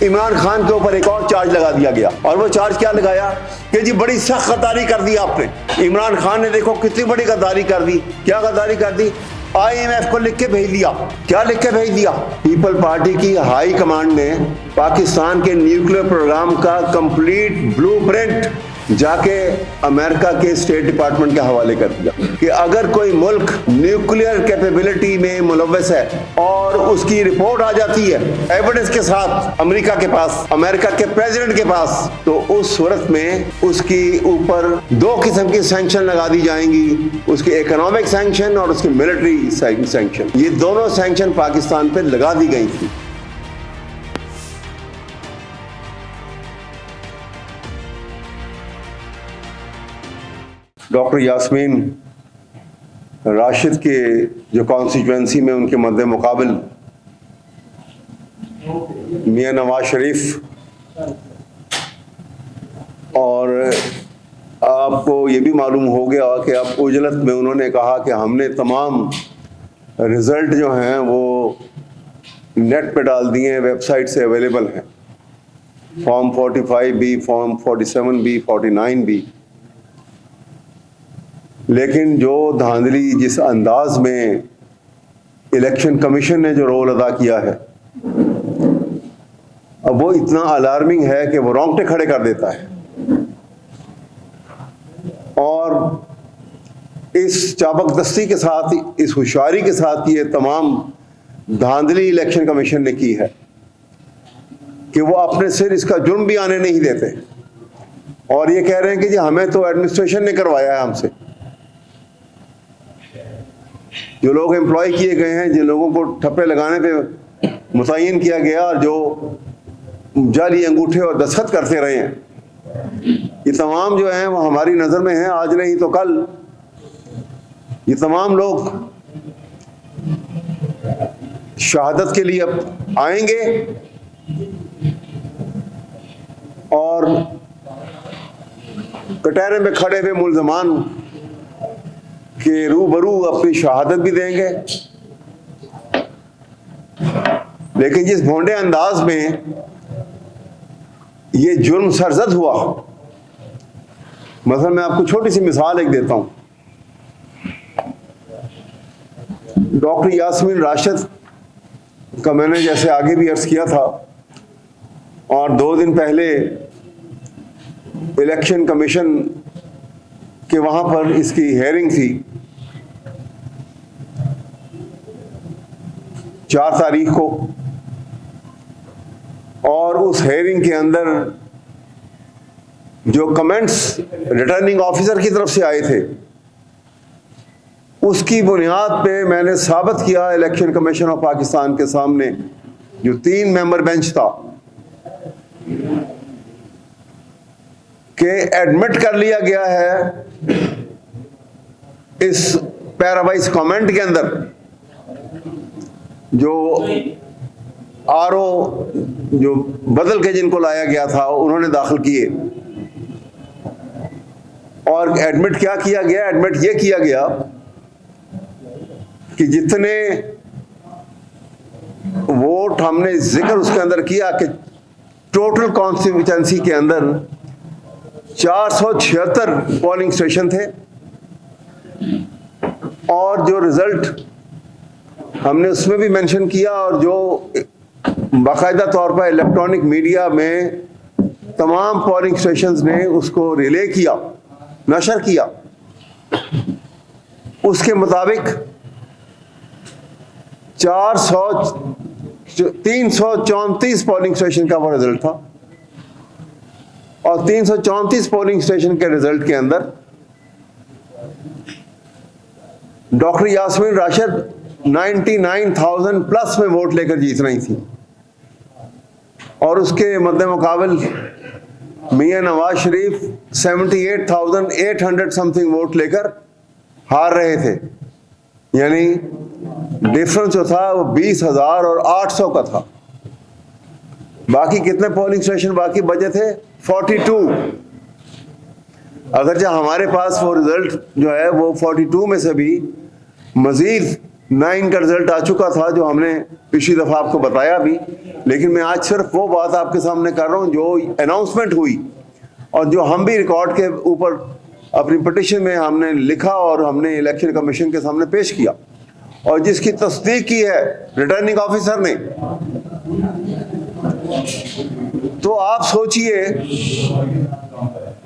इमरान खान के ऊपर एक और चार्ज लगा दिया गया। और वो चार्ज क्या लगाया कि जी बड़ी सख्त गद्दारी कर दी आपने। इमरान खान ने देखो कितनी बड़ी गद्दारी कर दी। क्या गद्दारी कर दी? IMF को लिख के भेज दिया। क्या लिख के भेज दिया? पीपल पार्टी की हाई कमांड ने पाकिस्तान के न्यूक्लियर प्रोग्राम का कंप्लीट ब्लूप्रिंट जाके अमेरिका के स्टेट डिपार्टमेंट के हवाले कर दिया कि अगर कोई मुल्क न्यूक्लियर कैपेबिलिटी में मुलव्वस है और उसकी रिपोर्ट आ जाती है एविडेंस के साथ अमेरिका के पास, अमेरिका के प्रेसिडेंट के पास, तो उस सूरत में उसकी ऊपर दो किस्म की सैंक्शन लगा दी जाएंगी, उसकी इकोनॉमिक सैंक्शन और उसकी मिलिट्री सैंक्शन। ये दोनों सैंक्शन पाकिस्तान पर लगा दी गई थी। डॉक्टर यास्मीन राशिद के जो कॉन्स्टिट्यूएंसी में उनके मद्दे मुकाबिल मियां नवाज शरीफ, और आपको ये भी मालूम हो गया कि अब उजलत में उन्होंने कहा कि हमने तमाम रिजल्ट जो हैं वो नेट पे डाल दिए हैं, वेबसाइट से अवेलेबल हैं, form 45B, form 47B, 49B। लेकिन जो धांधली जिस अंदाज में इलेक्शन कमीशन ने जो रोल अदा किया है, अब वो इतना अलार्मिंग है कि वो रोंगटे खड़े कर देता है। और इस चाबकदस्ती के साथ, इस होशियारी के साथ ये तमाम धांधली इलेक्शन कमीशन ने की है कि वो अपने सिर इसका जुर्म भी आने नहीं देते और ये कह रहे हैं कि जी हमें तो एडमिनिस्ट्रेशन ने करवाया है हमसे। जो लोग एम्प्लॉय किए गए हैं, जिन लोगों को ठप्पे लगाने पे मुतय्यन किया गया और जो जाली अंगूठे और दस्तखत करते रहे हैं, ये तमाम जो हैं वो हमारी नज़र में हैं, आज नहीं तो कल ये तमाम लोग शहादत के लिए अब आएंगे और कटहरे में खड़े हुए मुल्ज़मान के रूबरू अपनी शहादत भी देंगे। लेकिन जिस भोंडे अंदाज में ये जुर्म सरजद हुआ, मतलब मैं आपको छोटी सी मिसाल एक देता हूं। डॉक्टर यास्मीन राशिद का मैंने जैसे आगे भी अर्ज किया था, और 2 दिन पहले इलेक्शन कमीशन के वहां पर इसकी हेयरिंग थी 4 तारीख को, और उस हेयरिंग के अंदर जो कमेंट्स रिटर्निंग ऑफिसर की तरफ से आए थे, उसकी बुनियाद पे मैंने साबित किया इलेक्शन कमीशन ऑफ पाकिस्तान के सामने, जो 3 मेंबर बेंच था, कि एडमिट कर लिया गया है इस पैरावाइज कमेंट के अंदर जो RO जो बदल के जिनको लाया गया था उन्होंने दाखिल किए। और एडमिट क्या किया गया? एडमिट ये किया गया कि जितने वोट हमने जिक्र उसके अंदर किया कि टोटल कॉन्स्टिट्यूएंसी के अंदर 476 पोलिंग स्टेशन थे, और जो रिजल्ट हमने उसमें भी मेंशन किया और जो बाकायदा तौर पर इलेक्ट्रॉनिक मीडिया में तमाम पोलिंग स्टेशंस ने उसको रिले किया, नशर किया, उसके मुताबिक 334 पोलिंग स्टेशन का वो रिजल्ट था। और 334 पोलिंग स्टेशन के रिजल्ट के अंदर डॉक्टर यास्मीन राशिद 99,000 प्लस में वोट लेकर जीत रही थी, और उसके मद्दे मुकाबिल मियां नवाज शरीफ 78,800 समथिंग वोट लेकर हार रहे थे। यानी डिफरेंस जो था वो 20,000 और 800 का था। बाकी कितने पोलिंग स्टेशन बाकी बचे थे? 42। अगर जो हमारे पास वो रिजल्ट जो है वो 42 में से भी मजीद 9 का रिजल्ट आ चुका था, जो हमने पिछली दफ़ा आपको बताया भी, लेकिन मैं आज सिर्फ वो बात आपके सामने कर रहा हूँ जो अनाउंसमेंट हुई और जो हम भी रिकॉर्ड के ऊपर अपनी पिटिशन में हमने लिखा और हमने इलेक्शन कमीशन के सामने पेश किया और जिसकी तस्दीक की है रिटर्निंग ऑफिसर ने। तो आप सोचिए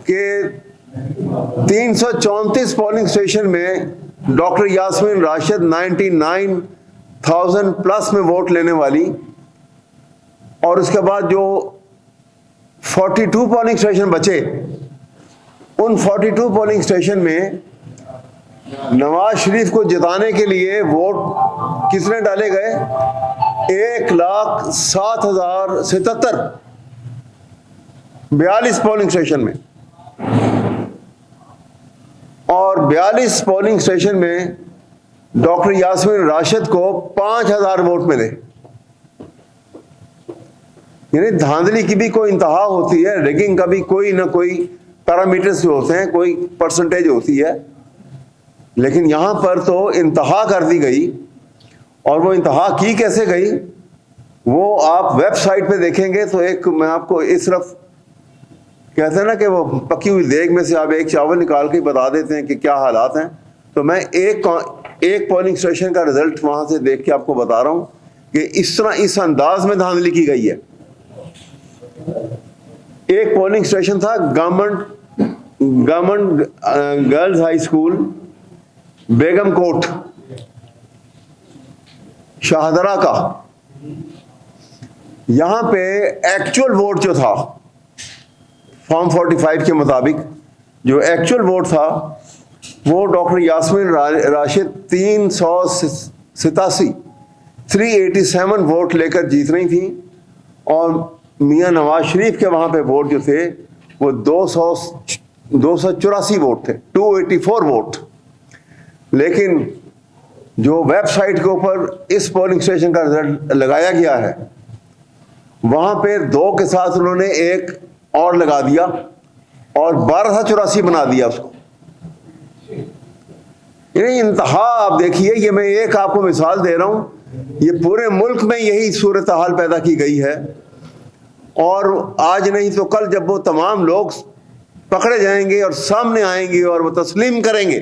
कि 334 पोलिंग स्टेशन में डॉक्टर यास्मीन राशिद 99,000 प्लस में वोट लेने वाली, और उसके बाद जो 42 पोलिंग स्टेशन बचे, उन 42 पोलिंग स्टेशन में नवाज शरीफ को जिताने के लिए वोट किसने डाले गए? 1,07,077 42 पोलिंग स्टेशन में, और 42 पोलिंग स्टेशन में डॉक्टर यास्मीन राशिद को 5,000 वोट मिले। यानी धांधली की भी कोई इंतहा होती है, रिगिंग का भी कोई ना कोई पैरामीटर्स होते हैं, कोई परसेंटेज होती है, लेकिन यहां पर तो इंतहा कर दी गई। और वो इंतहा की कैसे गई वो आप वेबसाइट पे देखेंगे तो एक मैं आपको इस तरफ कहते हैं ना कि वो पकी हुई देग में से आप एक चावल निकाल के बता देते हैं कि क्या हालात हैं। तो मैं एक पोलिंग स्टेशन का रिजल्ट वहां से देख के आपको बता रहा हूं कि इस तरह इस अंदाज में धांधली की गई है। एक पोलिंग स्टेशन था गवर्नमेंट गर्ल्स हाई स्कूल बेगम कोट शाहदरा का। यहां पे एक्चुअल वोट जो था फॉर्म 45 के मुताबिक जो एक्चुअल वोट था वो डॉक्टर यास्मीन राशिद 387 वोट लेकर जीत रही थी, और मियां नवाज शरीफ के वहां पे वोट जो थे वो 284 वोट थे, 284 वोट। लेकिन जो वेबसाइट के ऊपर इस पोलिंग स्टेशन का रिजल्ट लगाया गया है वहां पे 2 के साथ उन्होंने एक और लगा दिया और 1284 बना दिया उसको। यानी इंतहा आप देखिए, ये मैं एक आपको मिसाल दे रहा हूं, ये पूरे मुल्क में यही सूरत हाल पैदा की गई है। और आज नहीं तो कल जब वो तमाम लोग पकड़े जाएंगे और सामने आएंगे और वो तस्लीम करेंगे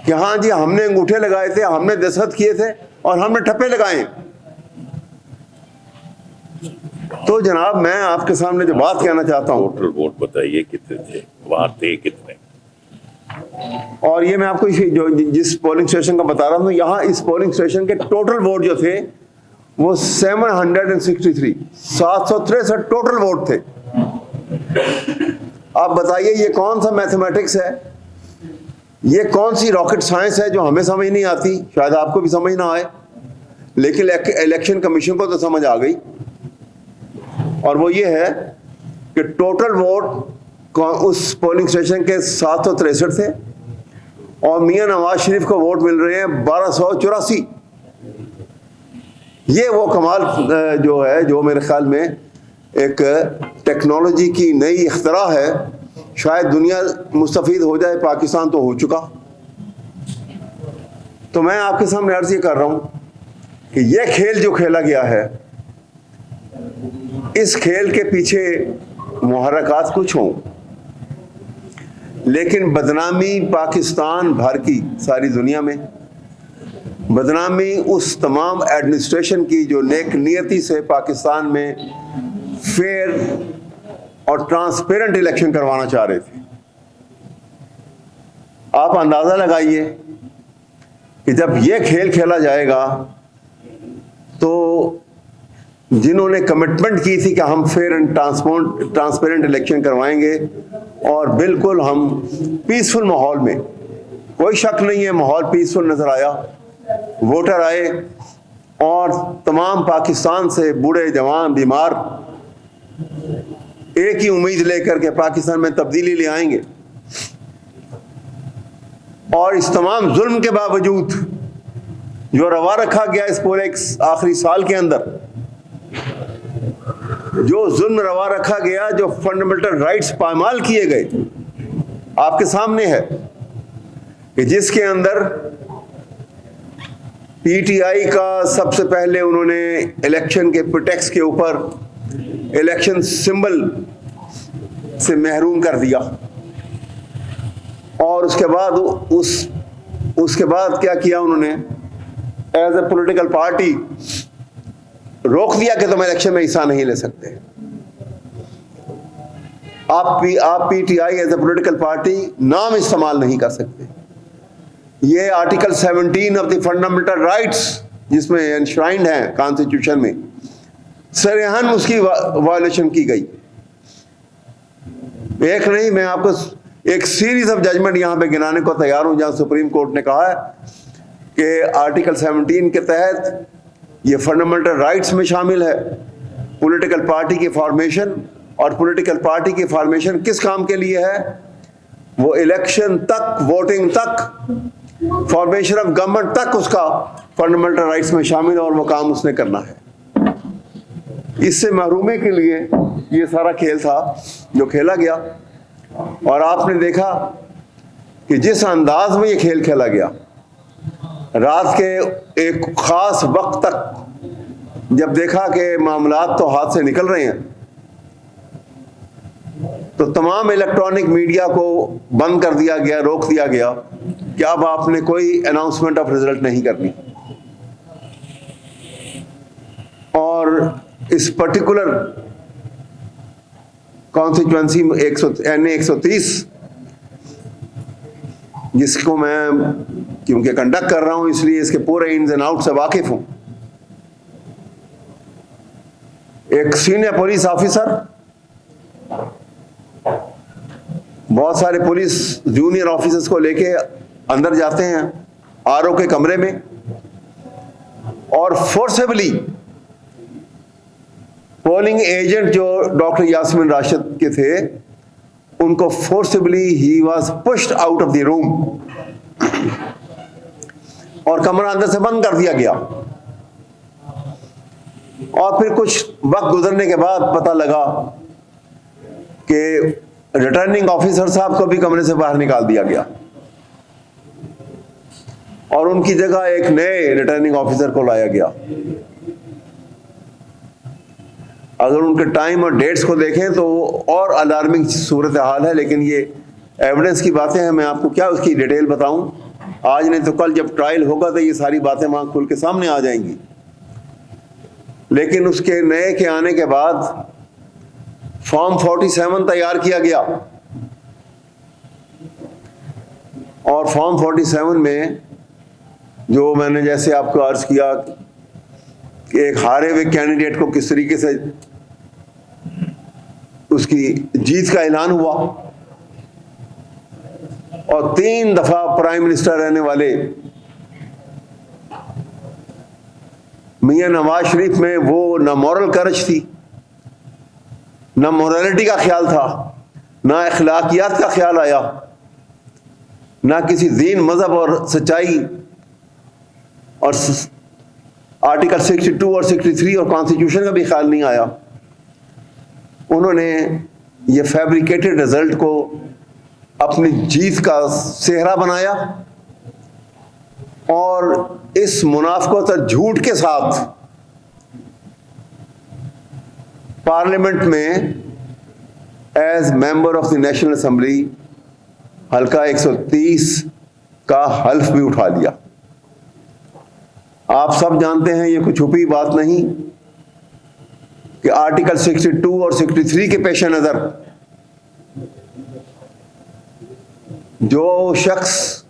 कि हाँ जी हमने अंगूठे लगाए थे, हमने दस्तखत किए थे और हमने ठप्पे लगाए, तो जनाब मैं आपके सामने जो बात कहना चाहता हूं, टोटल वोट बताइए कितने थे, वहां थे कितने? और ये मैं आपको जो जिस पोलिंग स्टेशन का बता रहा हूं, यहाँ इस पोलिंग स्टेशन के टोटल वोट जो थे वो 763 टोटल वोट थे। आप बताइए ये कौन सा मैथमेटिक्स है, ये कौन सी रॉकेट साइंस है जो हमें समझ नहीं आती, शायद आपको भी समझ ना आए, लेकिन इलेक्शन कमीशन को तो समझ आ गई। और वो ये है कि टोटल वोट उस पोलिंग स्टेशन के 763 थे और मियां नवाज शरीफ को वोट मिल रहे हैं 1284। ये वो कमाल जो है, जो मेरे ख्याल में एक टेक्नोलॉजी की नई इख्तरा है। शायद दुनिया मुस्तफीद हो जाए, पाकिस्तान तो हो चुका। तो मैं आपके सामने अर्ज ये कर रहा हूं कि यह खेल जो खेला गया है, इस खेल के पीछे मुहर्रकात कुछ हों, लेकिन बदनामी पाकिस्तान भर की, सारी दुनिया में बदनामी उस तमाम एडमिनिस्ट्रेशन की जो नेक नियति से पाकिस्तान में फेयर और ट्रांसपेरेंट इलेक्शन करवाना चाह रहे थे। आप अंदाजा लगाइए कि जब यह खेल खेला जाएगा तो जिन्होंने कमिटमेंट की थी कि हम फेयर एंड ट्रांसपेरेंट इलेक्शन करवाएंगे और बिल्कुल हम पीसफुल माहौल में, कोई शक नहीं है माहौल पीसफुल नजर आया, वोटर आए और तमाम पाकिस्तान से बूढ़े जवान बीमार एक ही उम्मीद लेकर के पाकिस्तान में तब्दीली ले आएंगे। और इस तमाम जुल्म के बावजूद जो रवा रखा गया इस पूरे आखिरी साल के अंदर, जो जुल्म रवा रखा गया, जो फंडामेंटल राइट्स पामाल किए गए, आपके सामने है कि जिसके अंदर पीटीआई का सबसे पहले उन्होंने इलेक्शन के प्रिटेक्स्ट के ऊपर इलेक्शन सिंबल से महरूम कर दिया, और उसके बाद क्या किया उन्होंने, एज ए पॉलिटिकल पार्टी रोक दिया कि तुम इलेक्शन में हिस्सा नहीं ले सकते। आप PTI as a political party नाम इस्तेमाल नहीं कर सकते। ये article 17 of the fundamental rights जिसमें एनश्राइंड है कॉन्स्टिट्यूशन में, सरेआम उसकी वायलेशन की गई। एक नहीं, मैं आपको एक सीरीज ऑफ जजमेंट यहां पे गिनाने को तैयार हूं, जहां सुप्रीम कोर्ट ने कहा है कि आर्टिकल 17 के तहत ये फंडामेंटल राइट्स में शामिल है पॉलिटिकल पार्टी की फॉर्मेशन, और पॉलिटिकल पार्टी की फॉर्मेशन किस काम के लिए है, वो इलेक्शन तक, वोटिंग तक, फॉर्मेशन ऑफ गवर्नमेंट तक उसका फंडामेंटल राइट्स में शामिल, और वो काम उसने करना है। इससे महरूमी के लिए ये सारा खेल था जो खेला गया, और आपने देखा कि जिस अंदाज में ये खेल खेला गया, रात के एक खास वक्त तक जब देखा कि मामलात तो हाथ से निकल रहे हैं, तो तमाम इलेक्ट्रॉनिक मीडिया को बंद कर दिया गया, रोक दिया गया कि अब आपने कोई अनाउंसमेंट ऑफ रिजल्ट नहीं करनी। और इस पर्टिकुलर कॉन्स्टिट्यूएंसी में 130 जिसको मैं क्योंकि कंडक्ट कर रहा हूं इसलिए इसके पूरे इन्स एंड आउट से वाकिफ हूं, एक सीनियर पुलिस ऑफिसर, बहुत सारे पुलिस जूनियर ऑफिसर्स को लेके अंदर जाते हैं आरओ के कमरे में, और फोर्सेबली पोलिंग एजेंट जो डॉक्टर यास्मीन राशिद के थे, उनको forcibly he was pushed out of the room, और कमरा अंदर से बंद कर दिया गया। और फिर कुछ वक्त गुजरने के बाद पता लगा कि रिटर्निंग ऑफिसर साहब को भी कमरे से बाहर निकाल दिया गया, और उनकी जगह एक नए रिटर्निंग ऑफिसर को लाया गया। अगर उनके टाइम और डेट्स को देखें तो और अलार्मिंग सूरत हाल है, लेकिन ये एविडेंस की बातें हैं, मैं आपको क्या उसकी डिटेल बताऊं आज, नहीं तो कल जब ट्रायल होगा तो ये सारी बातें वहां खुल के सामने आ जाएंगी। लेकिन उसके नए के आने के बाद फॉर्म 47 तैयार किया गया, और फॉर्म 47 में जो मैंने जैसे आपको अर्ज किया कि एक हारे हुए कैंडिडेट को किस तरीके से उसकी जीत का ऐलान हुआ, और 3 दफा प्राइम मिनिस्टर रहने वाले मियां नवाज शरीफ में वो ना मॉरल करज थी, ना मोरालिटी का ख्याल था, ना अखलाकियात का ख्याल आया, ना किसी दीन, मजहब और सच्चाई और आर्टिकल 62 और 63 और कॉन्स्टिट्यूशन का भी ख्याल नहीं आया। उन्होंने ये फैब्रिकेटेड रिजल्ट को अपनी जीत का सेहरा बनाया, और इस मुनाफिकत और झूठ के साथ पार्लियामेंट में as member of the national assembly हल्का 130 का हल्फ भी उठा लिया। आप सब जानते हैं, ये कोई छुपी बात नहीं कि आर्टिकल 62 और 63 के पेश नजर जो शख्स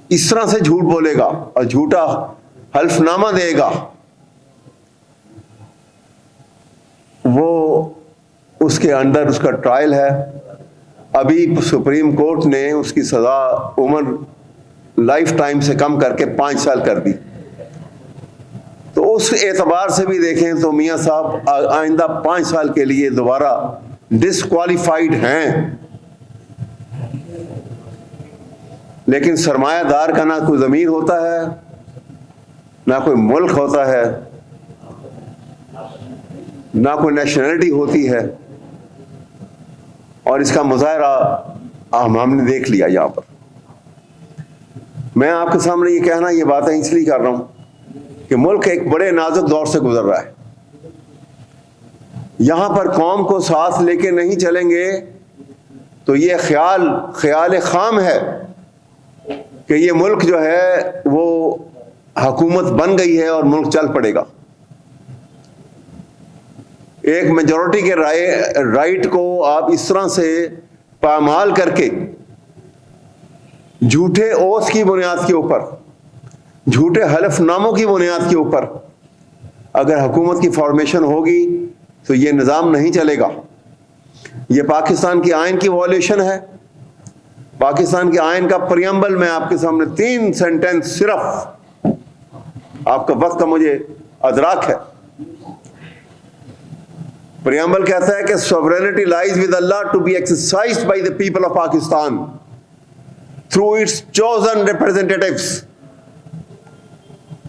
इस तरह से झूठ बोलेगा और झूठा हल्फनामा देगा, वो उसके अंदर उसका ट्रायल है। अभी सुप्रीम कोर्ट ने उसकी सजा उम्र लाइफ टाइम से कम करके 5 साल कर दी। तो उस एतबार से भी देखें तो मियां साहब आइंदा 5 साल के लिए दोबारा डिस्क्वालिफाइड हैं। लेकिन सरमायादार का ना कोई ज़मीर होता है, ना कोई मुल्क होता है, ना कोई नेशनलिटी होती है, और इसका मुजाहरा हमने देख लिया। यहां पर मैं आपके सामने ये कहना, ये बातें इसलिए कर रहा हूं कि मुल्क एक बड़े नाजुक दौर से गुजर रहा है। यहां पर कौम को साथ लेके नहीं चलेंगे तो ये ख्याल खाम है कि ये मुल्क जो है वो हुकूमत बन गई है और मुल्क चल पड़ेगा। एक मेजॉरिटी के राइट को आप इस तरह से पामाल करके झूठे ओथ की बुनियाद के ऊपर, झूठे हलफनामों की बुनियाद के ऊपर अगर हुकूमत की फॉर्मेशन होगी तो ये निज़ाम नहीं चलेगा। ये पाकिस्तान की आइन की वॉल्यूशन है। पाकिस्तान के आइन का प्रियम्बल मैं आपके सामने 3 सेंटेंस, सिर्फ आपका वक्त का मुझे अदराक है। प्रियम्बल कहता है कि सोवरेनिटी लाइज विद अल्लाह to be exercised by the people of Pakistan through its chosen representatives.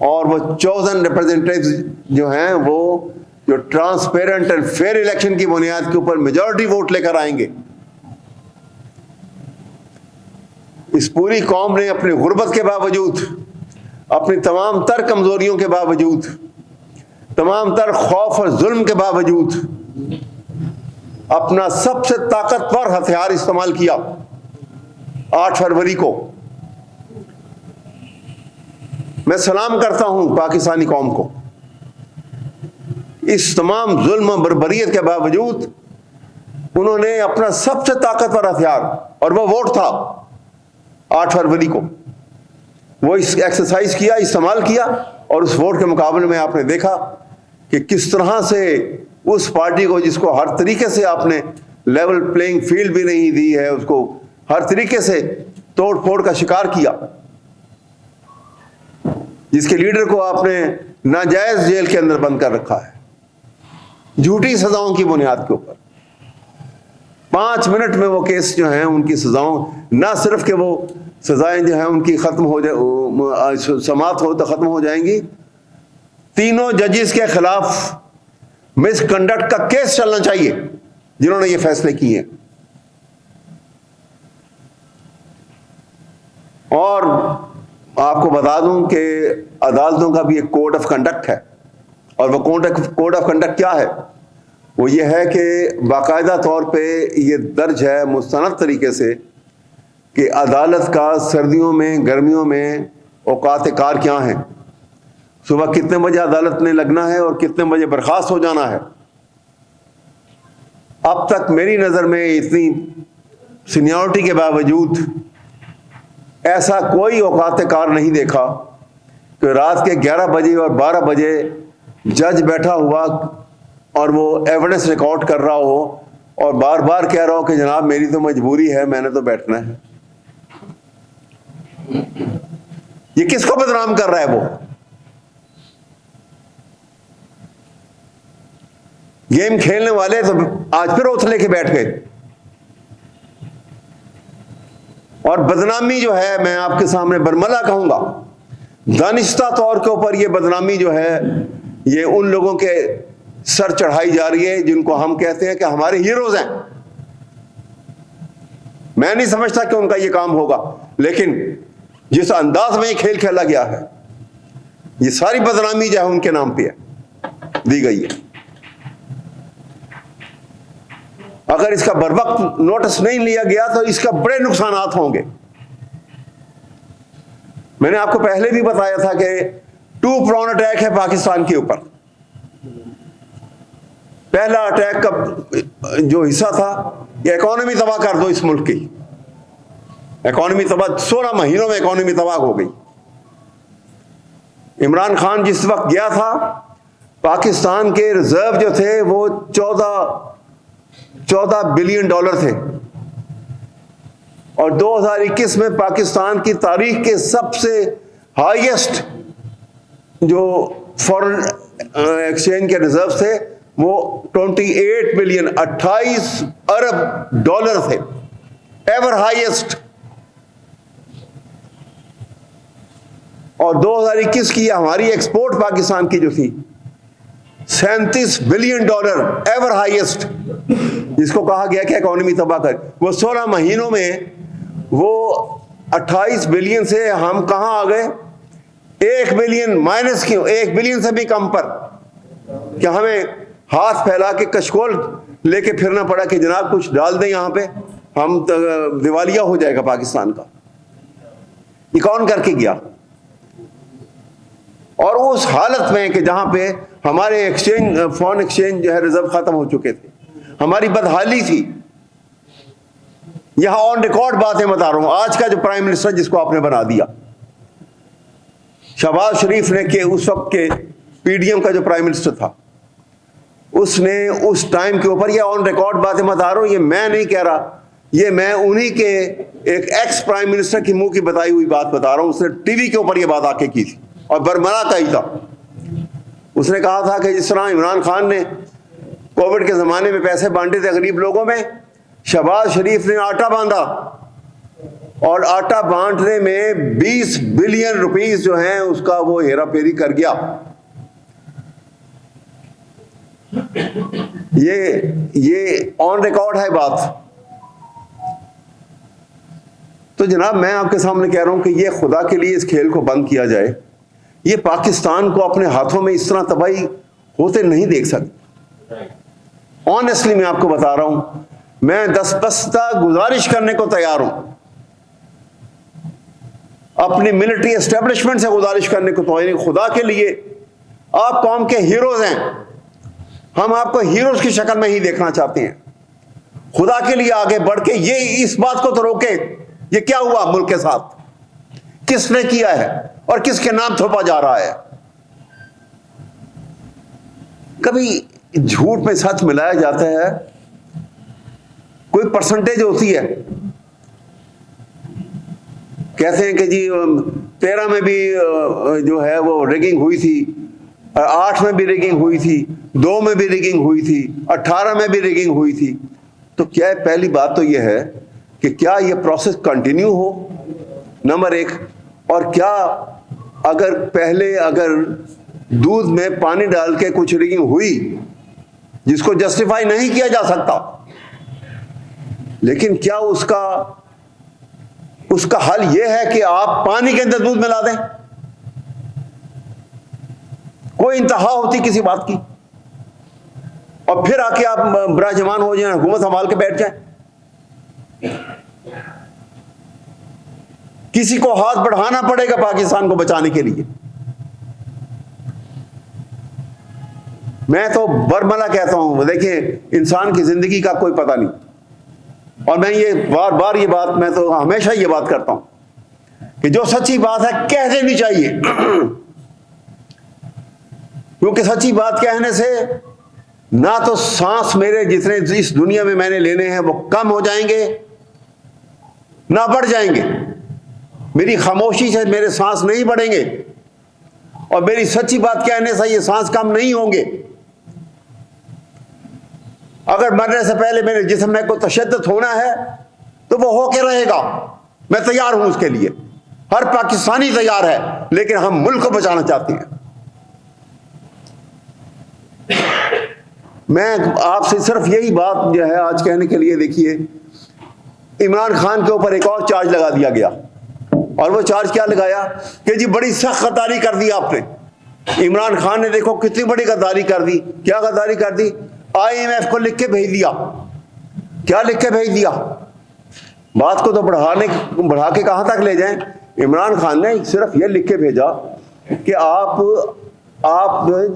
और वो चोजन रिप्रेजेंटेटिव्स जो हैं वो जो ट्रांसपेरेंट एंड फेयर इलेक्शन की बुनियाद के ऊपर मेजॉरिटी वोट लेकर आएंगे। इस पूरी कौम ने अपनी गुर्बत के बावजूद, अपनी तमाम तर कमजोरियों के बावजूद, तमाम तर खौफ और जुल्म के बावजूद अपना सबसे ताकतवर हथियार इस्तेमाल किया 8 फरवरी को। मैं सलाम करता हूं पाकिस्तानी कौम को। इस तमाम जुल्म बर्बरियत के बावजूद उन्होंने अपना सबसे ताकतवर हथियार, और वो वोट था, 8 फरवरी को वो इस एक्सरसाइज किया, इस्तेमाल किया। और उस वोट के मुकाबले में आपने देखा कि किस तरह से उस पार्टी को, जिसको हर तरीके से आपने लेवल प्लेइंग फील्ड भी नहीं दी है, उसको हर तरीके से तोड़ फोड़ का शिकार किया, जिसके लीडर को आपने नाजायज जेल के अंदर बंद कर रखा है झूठी सजाओं की बुनियाद के ऊपर। 5 मिनट में वो केस जो है उनकी सजाओं, ना सिर्फ कि वो सजाएं जो है उनकी खत्म हो जाए, समाप्त हो तो खत्म हो जाएंगी, तीनों जजेस के खिलाफ मिसकंडक्ट का केस चलना चाहिए जिन्होंने ये फैसले किए हैं। और आपको बता दूं कि अदालतों का भी एक कोड ऑफ कंडक्ट है। और वो कोड ऑफ कंडक्ट क्या है? वो ये है कि बाकायदा तौर पे ये दर्ज है मुस्तनद तरीके से कि अदालत का सर्दियों में, गर्मियों में औकात कार क्या हैं, सुबह कितने बजे अदालत ने लगना है और कितने बजे बर्खास्त हो जाना है। अब तक मेरी नज़र में इतनी सीनियरिटी के बावजूद ऐसा कोई औकात कार नहीं देखा कि रात के 11 बजे और 12 बजे जज बैठा हुआ और वो एविडेंस रिकॉर्ड कर रहा हो और बार बार कह रहा हो कि जनाब मेरी तो मजबूरी है, मैंने तो बैठना है। ये किसको बदनाम कर रहा है? वो गेम खेलने वाले तो आज फिर ओथ लेके बैठ गए। और बदनामी जो है, मैं आपके सामने बरमला कहूंगा, दानिस्ता तौर के ऊपर ये बदनामी जो है ये उन लोगों के सर चढ़ाई जा रही है जिनको हम कहते हैं कि हमारे हीरोज हैं। मैं नहीं समझता कि उनका ये काम होगा, लेकिन जिस अंदाज में ये खेल खेला गया है, ये सारी बदनामी जो है उनके नाम पे है, दी गई है। अगर इसका बरवक्त नोटिस नहीं लिया गया तो इसका बड़े नुकसानात होंगे। मैंने आपको पहले भी बताया था कि 2 प्रोन अटैक है पाकिस्तान के ऊपर। पहला अटैक का जो हिस्सा था, ये इकोनॉमी तबाह कर दो इस मुल्क की। इकोनॉमी तबाह, 16 महीनों में इकोनॉमी तबाह हो गई। इमरान खान जिस वक्त गया था, पाकिस्तान के रिजर्व जो थे वो 14 बिलियन डॉलर थे। और 2021 में पाकिस्तान की तारीख के सबसे हाईएस्ट जो फॉरेन एक्सचेंज के रिजर्व थे वो 28 बिलियन 28 अरब डॉलर थे, एवर हाईएस्ट। और 2021 की हमारी एक्सपोर्ट पाकिस्तान की जो थी 37 बिलियन डॉलर, एवर हाईएस्ट, जिसको कहा गया कि इकोनॉमी तबाह कर। वो 16 महीनों में वो 28 बिलियन से हम कहां आ गए? 1 बिलियन माइनस क्यों, 1 बिलियन से भी कम पर क्या हमें हाथ फैला के कशकोल लेके फिरना पड़ा कि जनाब कुछ डाल दें यहां पे, हम तो दिवालिया हो जाएगा पाकिस्तान का। ये कौन करके गया? और उस हालत में कि जहां पे हमारे एक्सचेंज, फॉरेन एक्सचेंज जो है रिजर्व खत्म हो चुके थे, हमारी बदहाली थी। यहां ऑन रिकॉर्ड बातें बता रहा हूं। आज का जो प्राइम मिनिस्टर जिसको आपने बना दिया, शहबाज शरीफ ने, के उस वक्त के पीडीएम का जो प्राइम मिनिस्टर था, उसने उस टाइम के ऊपर, ये ऑन रिकॉर्ड बातें बता रहा हूं, ये मैं नहीं कह रहा, ये मैं उन्हीं के एक एक्स प्राइम मिनिस्टर की मुंह की बताई हुई बात बता रहा हूं। उसने टीवी के ऊपर ये बात आके की थी और बरमला का ही था। उसने कहा था कि जिस तरह इमरान खान ने कोविड के जमाने में पैसे बांटे थे गरीब लोगों में, शहबाज शरीफ ने आटा बांधा और आटा बांटने में 20 बिलियन रुपीस जो हैं उसका वो हेरा फेरी कर गया। ये ऑन रिकॉर्ड है बात। तो जनाब मैं आपके सामने कह रहा हूं कि ये खुदा के लिए इस खेल को बंद किया जाए। ये पाकिस्तान को अपने हाथों में इस तरह तबाही होते नहीं देख सकते। ऑनेस्टली मैं आपको बता रहा हूं, मैं दस्तबस्ता गुजारिश करने को तैयार हूं, अपनी मिलिट्री एस्टेब्लिशमेंट से गुजारिश करने को तैयार हूं। खुदा के लिए, आप कौम के हीरोज हैं, हम आपको हीरोज की शक्ल में ही देखना चाहते हैं। खुदा के लिए आगे बढ़ के ये इस बात को तो रोके, ये क्या हुआ मुल्क के साथ, किसने किया है और किसके नाम थोपा जा रहा है। कभी झूठ में सच मिलाया जाता है, कोई परसेंटेज होती है। कहते हैं कि जी 13 में भी जो है वो रिगिंग हुई थी, 8 में भी रिगिंग हुई थी, 2 में भी रिगिंग हुई थी, 18 में भी रिगिंग हुई थी। तो क्या है, पहली बात तो यह है कि क्या यह प्रोसेस कंटिन्यू हो, नंबर 1, और क्या अगर दूध में पानी डाल के कुछ रिगिंग हुई जिसको जस्टिफाई नहीं किया जा सकता, लेकिन क्या उसका हल यह है कि आप पानी के अंदर दूध मिला दें? कोई इंतहा होती किसी बात की और फिर आके आप बराजमान हो जाए, हुकूमत संभाल के बैठ जाए? किसी को हाथ बढ़ाना पड़ेगा पाकिस्तान को बचाने के लिए। मैं तो बरमला कहता हूं, देखिए इंसान की जिंदगी का कोई पता नहीं, और मैं ये बार बार ये बात, मैं तो हमेशा ये बात करता हूं कि जो सच्ची बात है कह देनी चाहिए, क्योंकि सच्ची बात कहने से ना तो सांस मेरे जितने इस दुनिया में मैंने लेने हैं वो कम हो जाएंगे, ना बढ़ जाएंगे। मेरी खामोशी से मेरे सांस नहीं बढ़ेंगे और मेरी सच्ची बात कहने से ये सांस कम नहीं होंगे। अगर मरने से पहले मेरे जिस्म में को तशद्दुद होना है तो वो होके रहेगा, मैं तैयार हूं उसके लिए, हर पाकिस्तानी तैयार है, लेकिन हम मुल्क को बचाना चाहते हैं। मैं आपसे सिर्फ यही बात जो है आज कहने के लिए, देखिए इमरान खान के ऊपर एक और चार्ज लगा दिया गया, और वो चार्ज क्या लगाया कि जी बड़ी सख्त गद्दारी कर दी आपने। इमरान खान ने देखो कितनी बड़ी गद्दारी कर दी। क्या गद्दारी कर दी? IMF को लिख के भेज दिया। क्या लिख के भेज दिया? बात को तो बढ़ा के कहां तक ले जाएं। इमरान खान ने सिर्फ ये लिख के भेजा कि आप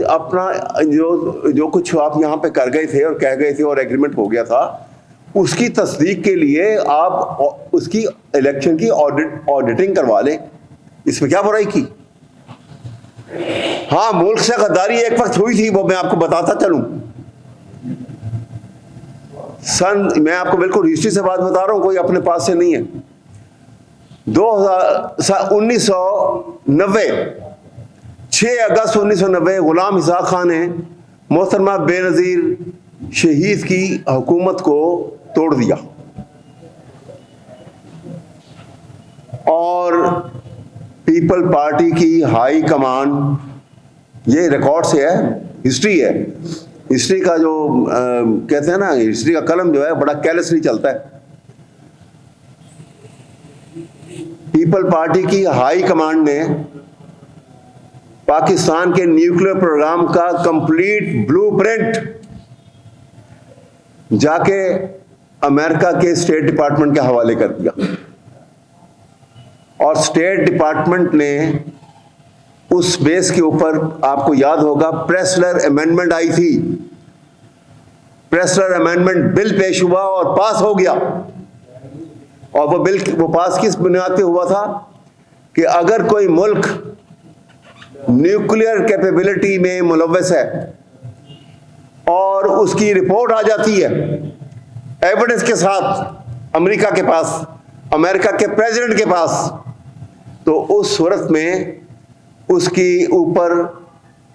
अपना जो कुछ आप यहां पे कर गए थे और कह गए थे और एग्रीमेंट हो गया था, उसकी तस्दीक के लिए आप उसकी इलेक्शन की ऑडिटिंग करवा लें। इसमें क्या बुराई की? हाँ, मुल्क से गद्दारी एक वक्त हुई थी, वो मैं आपको बताता चलूं। मैं आपको बिल्कुल हिस्ट्री से बात बता रहा हूं, कोई अपने पास से नहीं है। 1990 6 अगस्त 1990 गुलाम इसाक खान ने मोहतरमा बेनज़ीर शहीद की हुकूमत को तोड़ दिया, और पीपल पार्टी की हाई कमान, ये रिकॉर्ड से है, हिस्ट्री है, हिस्ट्री का जो कहते हैं ना, हिस्ट्री का कलम जो है बड़ा केयरलेसली चलता है। पीपल पार्टी की हाई कमांड ने पाकिस्तान के न्यूक्लियर प्रोग्राम का कंप्लीट ब्लूप्रिंट जाके अमेरिका के स्टेट डिपार्टमेंट के हवाले कर दिया, और स्टेट डिपार्टमेंट ने उस बेस के ऊपर, आपको याद होगा, प्रेसलर अमेंडमेंट आई थी, प्रेसलर अमेंडमेंट बिल पेश हुआ और पास हो गया। और वो बिल, वो पास किस बुनियाद पे हुआ था कि अगर कोई मुल्क न्यूक्लियर कैपेबिलिटी में मुलव्वस है और उसकी रिपोर्ट आ जाती है एविडेंस के साथ अमेरिका के पास, अमेरिका के प्रेसिडेंट के पास, तो उस सूरत में उसकी ऊपर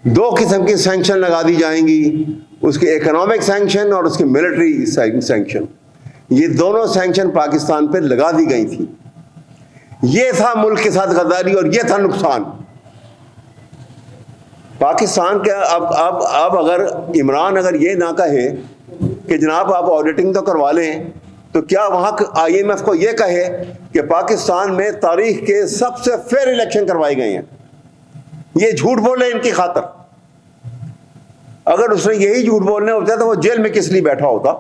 दो किस्म की सैंक्शन लगा दी जाएंगी, उसकी इकोनॉमिक सैंक्शन और उसकी मिलिट्री सैंक्शन। ये दोनों सैंक्शन पाकिस्तान पे लगा दी गई थी। ये था मुल्क के साथ गद्दारी और ये था नुकसान पाकिस्तान का। अब अगर इमरान अगर ये ना कहे कि जनाब आप ऑडिटिंग तो करवा लें, तो क्या वहां IMF को ये कहे कि पाकिस्तान में तारीख के सबसे फेयर इलेक्शन करवाए गए हैं? ये झूठ बोले इनकी खातर। अगर उसने यही झूठ बोलने होता तो वो जेल में किस लिए बैठा होता?